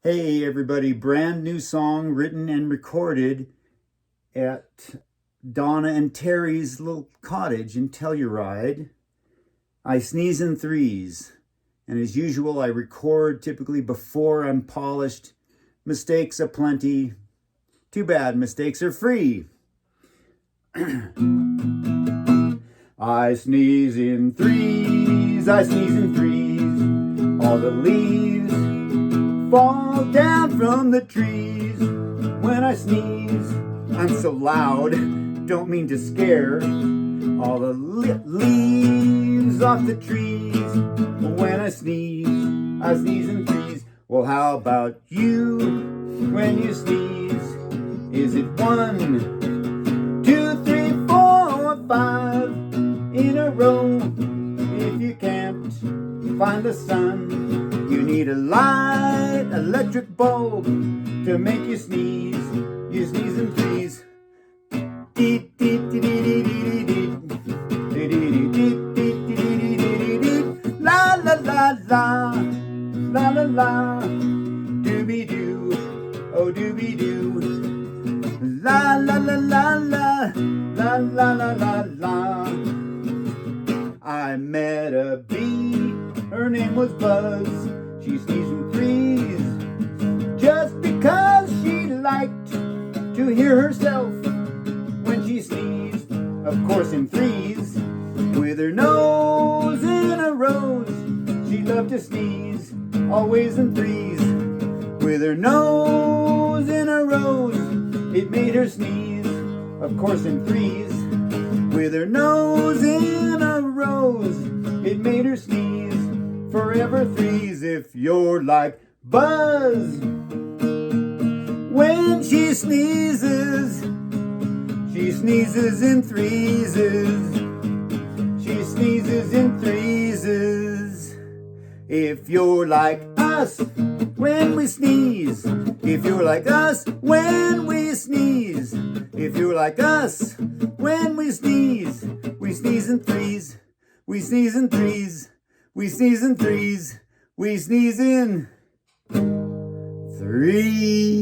Hey everybody, brand new song written and recorded at Donna and Terry's little cottage in Telluride. I sneeze in threes, and as usual I record typically before I'm polished. Mistakes aplenty. Too bad mistakes are free. I sneeze in threes, I sneeze in threes. All the leaves fall down from the trees. When I sneeze, I'm so loud, don't mean to scare all the leaves off the trees. When I sneeze in threes. Well, how about you when you sneeze? Is it 1, 2, 3, 4, 5 in a row? If you can't find the sun, you need a light electric bulb to make you sneeze. You sneeze in threes. La la la la, la la la, dooby doo, oh dooby doo. La la la la la, la la la la la. I met a bee, her name was Buzz. She sneezed in threes just because she liked to hear herself when she sneezed, of course in threes. With her nose in a rose, she loved to sneeze, always in threes. With her nose in a rose, it made her sneeze, of course in threes. With her nose in a rose, it made her sneeze, forever threes. If you're like Buzz, when she sneezes in threes. She sneezes in threes. If you're like us when we sneeze, if you're like us when we sneeze, if you're like us when we sneeze in threes, we sneeze in threes, we sneeze in threes, we sneeze in threes.